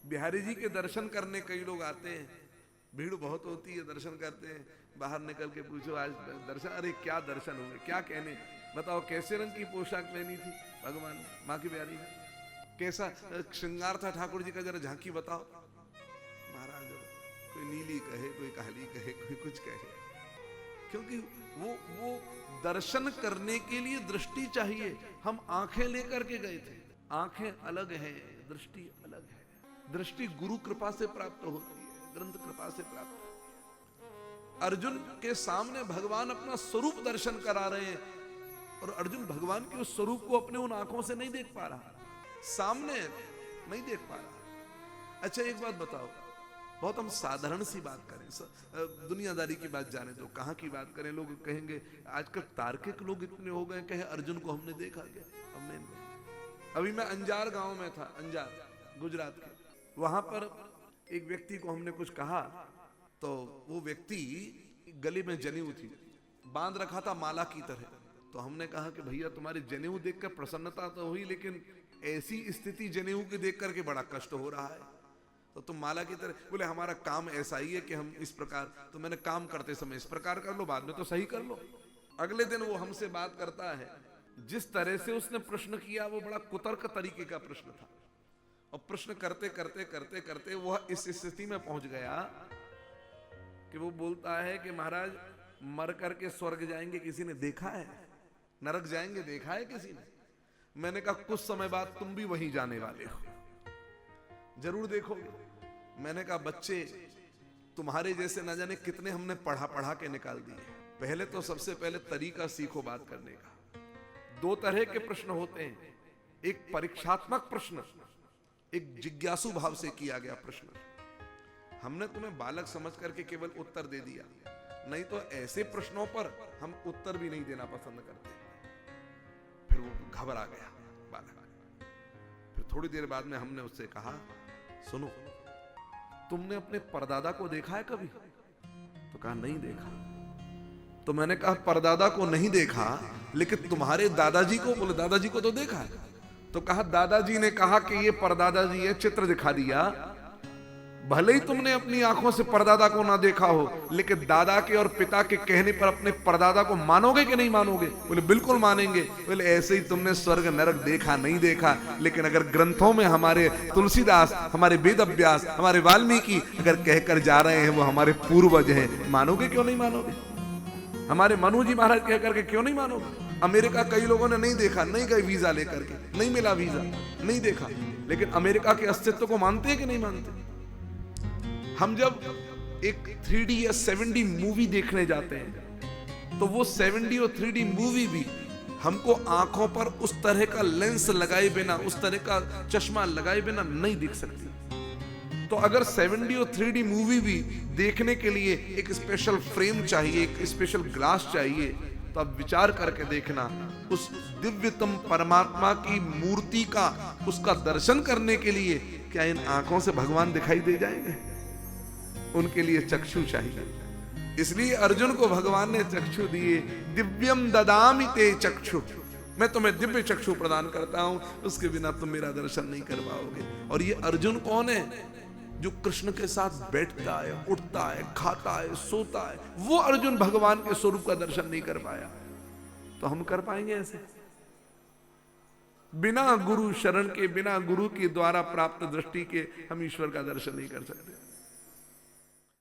बिहारी जी के दर्शन करने कई लोग आते हैं, भीड़ बहुत होती है, दर्शन करते हैं, बाहर निकल के पूछो आज दर्शन, अरे क्या दर्शन हुए, क्या कहने, बताओ कैसे रंग की पोशाक पहनी थी भगवान ने, माँ की प्यारी ने, कैसा श्रृंगार था ठाकुर जी का, जरा झांकी बताओ। महाराज कोई नीली कहे, कोई काली कहे, कोई कुछ कहे, क्योंकि वो दर्शन करने के लिए दृष्टि चाहिए। हम आंखें लेकर के गए थे, आंखें अलग हैं, दृष्टि अलग है। दृष्टि गुरु कृपा से प्राप्त होती है, ग्रंथ कृपा से प्राप्त। अर्जुन के सामने भगवान अपना स्वरूप दर्शन करा रहे हैं, और अर्जुन भगवान के उस स्वरूप को अपने उन आंखों से नहीं देख पा रहा, सामने नहीं देख पा रहा। अच्छा एक बात बताओ, बहुत हम साधारण सी बात करें, दुनियादारी की बात जाने दो, कहाँ की बात करें, लोग कहेंगे आजकल तार्किक लोग इतने हो गए, कहे अर्जुन को हमने देखा क्या, हमने नहीं। अभी मैं अंजार गांव में था, अंजार गुजरात के, वहां पर एक व्यक्ति को हमने कुछ कहा, तो वो व्यक्ति गले में जनेऊ थी, बांध रखा था माला की तरह। तो हमने कहा कि भैया तुम्हारी जनेऊ देखकर प्रसन्नता तो हुई, लेकिन ऐसी स्थिति जनेऊ की देख करके बड़ा कष्ट हो रहा है, तो तुम माला की तरह। बोले हमारा काम ऐसा ही है कि हम इस प्रकार, तो मैंने काम करते समय इस प्रकार कर लो, बाद में तो सही कर लो। अगले दिन वो हमसे बात करता है, जिस तरह से उसने प्रश्न किया वो बड़ा कुतर्क तरीके का प्रश्न था, और प्रश्न करते करते करते करते वह इस स्थिति में पहुंच गया कि वो बोलता है कि महाराज मर करके स्वर्ग जाएंगे किसी ने देखा है, नरक जाएंगे देखा है किसी ने? मैंने कहा कुछ समय बाद तुम भी वहीं जाने वाले हो, जरूर देखोगे। मैंने कहा बच्चे तुम्हारे जैसे ना जाने कितने हमने पढ़ा पढ़ा के निकाल दिए। पहले तो सबसे पहले तरीका सीखो बात करने का। दो तरह के प्रश्न होते हैं, एक परीक्षात्मक प्रश्न, एक जिज्ञासु भाव से किया गया प्रश्न। हमने तुम्हें बालक समझ करके केवल उत्तर दे दिया, नहीं तो ऐसे प्रश्नों पर हम उत्तर भी नहीं देना पसंद करते। फिर वो घबरा गया बालक। फिर थोड़ी देर बाद में हमने उससे कहा सुनो, तुमने अपने परदादा को देखा है कभी? तो कहा नहीं देखा। तो मैंने कहा परदादा को नहीं देखा, लेकिन तुम्हारे दादाजी को? बोले दादाजी को तो देखा है। तो कहा दादाजी ने कहा कि ये परदादा जी है, चित्र दिखा दिया। भले ही तुमने अपनी आंखों से परदादा को ना देखा हो, लेकिन दादा के और पिता के कहने पर अपने परदादा को मानोगे कि नहीं मानोगे? बोले बिल्कुल मानेंगे। बोले ऐसे ही तुमने स्वर्ग नरक देखा नहीं देखा, लेकिन अगर ग्रंथों में हमारे तुलसीदास, हमारे वेद व्यास, हमारे वाल्मीकि अगर कहकर जा रहे हैं वो हमारे पूर्वज हैं, मानोगे क्यों नहीं मानोगे? हमारे मनु जी महाराज कह करके क्यों नहीं मानोगे? अमेरिका कई लोगों ने नहीं देखा, नहीं गए वीजा लेकर के, नहीं मिला वीजा, नहीं देखा, लेकिन अमेरिका के अस्तित्व को मानते हैं कि नहीं मानते? हम जब एक 3D या 7D मूवी देखने जाते हैं, तो वो 7D और 3D मूवी भी हमको आंखों पर उस तरह का लेंस लगाए बिना, उस तरह का चश्मा लगाए बिना नहीं दिख सकती। तो अगर 7D और 3D मूवी भी देखने के लिए एक स्पेशल फ्रेम चाहिए, एक स्पेशल ग्लास चाहिए, तो अब विचार करके देखना, उस दिव्यतम परमात्मा की मूर्ति का, उसका दर्शन करने के लिए क्या इन आंखों से भगवान दिखाई दे जाएंगे? उनके लिए चक्षु चाहिए। इसलिए अर्जुन को भगवान ने चक्षु दिए। दिव्यम ददामि ते चक्षु, मैं तुम्हें दिव्य चक्षु प्रदान करता हूं, उसके बिना तुम मेरा दर्शन नहीं कर पाओगे। और ये अर्जुन कौन है? जो कृष्ण के साथ बैठता है, उठता है, खाता है, सोता है। वो अर्जुन भगवान के स्वरूप का दर्शन नहीं कर पाया, तो हम कर पाएंगे ऐसे? बिना गुरु शरण के, बिना गुरु के द्वारा प्राप्त दृष्टि के हम ईश्वर का दर्शन नहीं कर सकते।